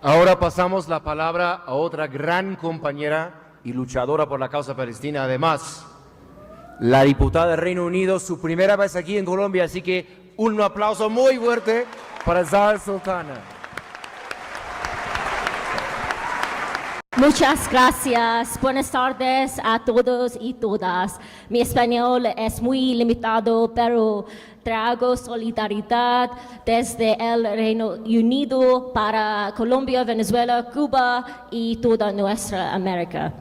Ahora pasamos la palabra a otra gran compañera y luchadora por la causa palestina. Además, la diputada del Reino Unido, su primera vez aquí en Colombia, así que un aplauso muy fuerte para Zahra Sultana. Muchas gracias. Buenas tardes a todos y todas. Mi español es muy limitado, pero traigo solidaridad desde el Reino Unido para Colombia, Venezuela, Cuba y toda nuestra América.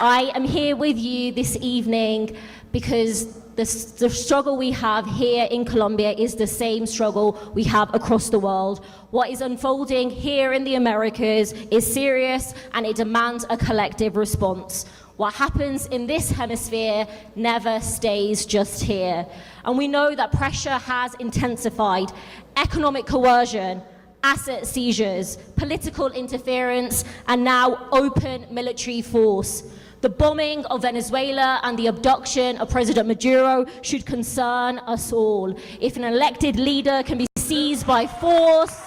I am here with you this evening because the struggle we have here in Colombia is the same struggle we have across the world. What is unfolding here in the Americas is serious and it demands a collective response. What happens in this hemisphere never stays just here. And we know that pressure has intensified. Economic coercion, asset seizures, political interference, and now open military force. The bombing of Venezuela and the abduction of President Maduro should concern us all. If an elected leader can be seized by force,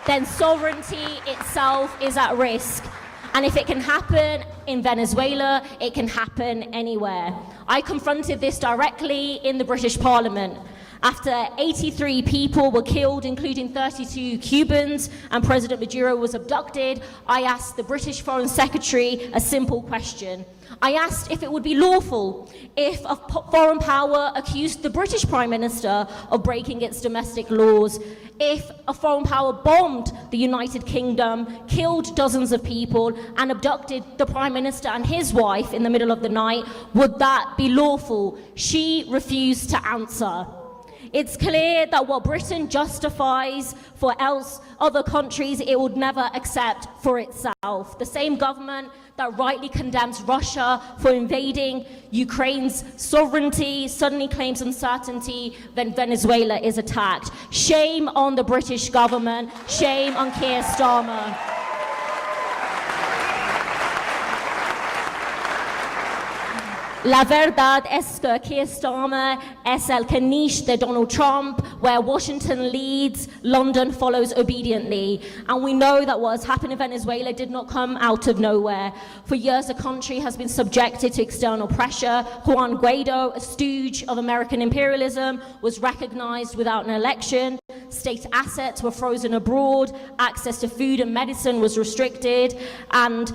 then sovereignty itself is at risk. And if it can happen in Venezuela, it can happen anywhere. I confronted this directly in the British Parliament. After 83 people were killed, including 32 Cubans, and President Maduro was abducted, I asked the British Foreign Secretary a simple question. I asked if it would be lawful if a foreign power accused the British Prime Minister of breaking its domestic laws, if a foreign power bombed the United Kingdom, killed dozens of people, and abducted the Prime Minister and his wife in the middle of the night, would that be lawful? She refused to answer. It's clear that what Britain justifies for other countries, it would never accept for itself. The same government that rightly condemns Russia for invading Ukraine's sovereignty suddenly claims uncertainty when Venezuela is attacked. Shame on the British government, shame on Keir Starmer. La verdad es que Keir Starmer es el caniche de Donald Trump. Where Washington leads, London follows obediently. And we know that what has happened in Venezuela did not come out of nowhere. For years, the country has been subjected to external pressure. Juan Guaido, a stooge of American imperialism, was recognized without an election. State assets were frozen abroad. Access to food and medicine was restricted. And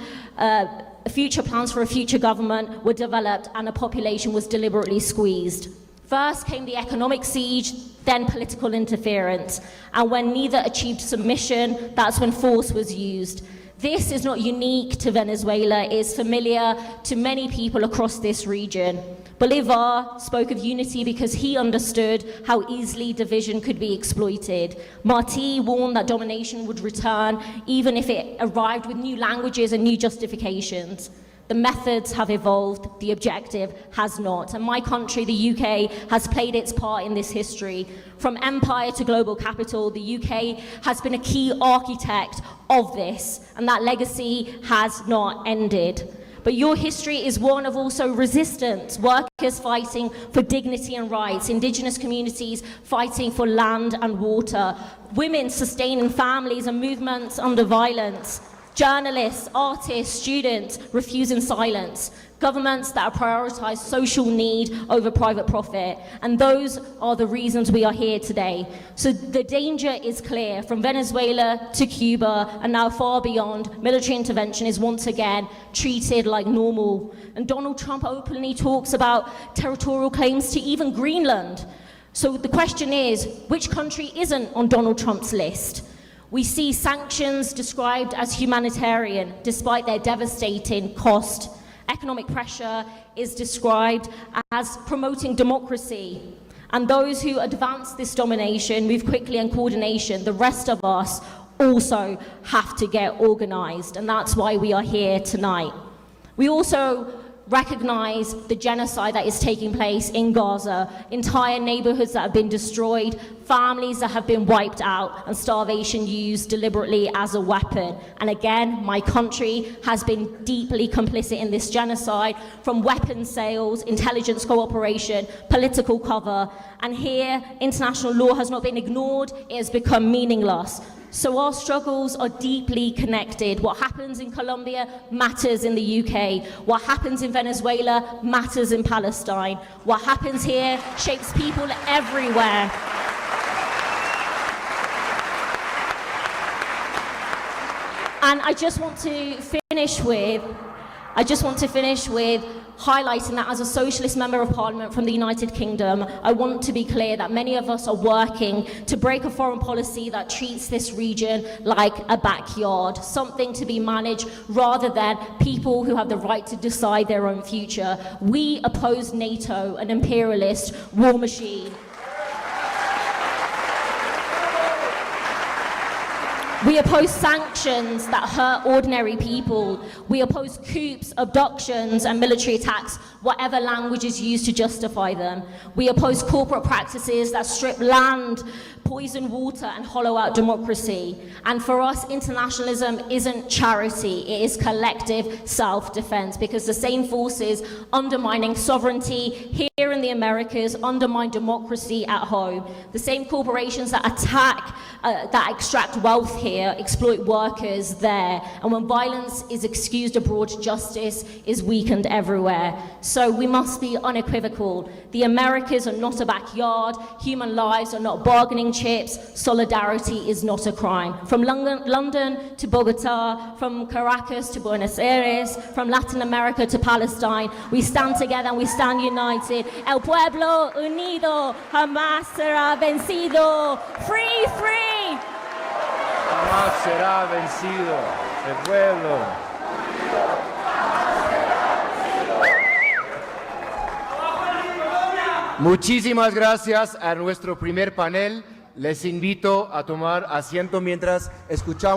future plans for a future government were developed and a population was deliberately squeezed. First came the economic siege, then political interference. And when neither achieved submission, that's when force was used. This is not unique to Venezuela, it is familiar to many people across this region. Bolivar spoke of unity because he understood how easily division could be exploited. Martí warned that domination would return even if it arrived with new languages and new justifications. The methods have evolved, the objective has not. And my country, the UK, has played its part in this history. From empire to global capital, the UK has been a key architect of this, and that legacy has not ended. But your history is one of also resistance, workers fighting for dignity and rights, indigenous communities fighting for land and water, women sustaining families and movements under violence, journalists, artists, students refusing silence, governments that prioritize social need over private profit. And those are the reasons we are here today. So the danger is clear. From Venezuela to Cuba and now far beyond, military intervention is once again treated like normal. And Donald Trump openly talks about territorial claims to even Greenland. So the question is, which country isn't on Donald Trump's list? We see sanctions described as humanitarian, despite their devastating cost. Economic pressure is described as promoting democracy. And those who advance this domination move quickly in coordination. The rest of us also have to get organized, and that's why we are here tonight. We also recognize the genocide that is taking place in Gaza, entire neighborhoods that have been destroyed, families that have been wiped out, and starvation used deliberately as a weapon. And again, my country has been deeply complicit in this genocide, from weapons sales, intelligence cooperation, political cover. And here, international law has not been ignored, it has become meaningless. So our struggles are deeply connected. What happens in Colombia matters in the UK. What happens in Venezuela matters in Palestine. What happens here shapes people everywhere. And I just want to finish with highlighting that as a Socialist Member of Parliament from the United Kingdom, I want to be clear that many of us are working to break a foreign policy that treats this region like a backyard, something to be managed rather than people who have the right to decide their own future. We oppose NATO, an imperialist war machine. We oppose sanctions that hurt ordinary people. We oppose coups, abductions, and military attacks, whatever language is used to justify them. We oppose corporate practices that strip land, poison water, and hollow out democracy. And for us, internationalism isn't charity, it is collective self-defense, because the same forces undermining sovereignty here in the Americas undermine democracy at home. The same corporations that that extract wealth here exploit workers there. And when violence is excused abroad, justice is weakened everywhere. So we must be unequivocal. The Americas are not a backyard. Human lives are not bargaining chips. Solidarity is not a crime. From London to Bogota, from Caracas to Buenos Aires, from Latin America to Palestine, we stand together and we stand united. El pueblo unido jamás será vencido. Free, free! Jamás será vencido el pueblo. Muchísimas gracias a nuestro primer panel. Les invito a tomar asiento mientras escuchamos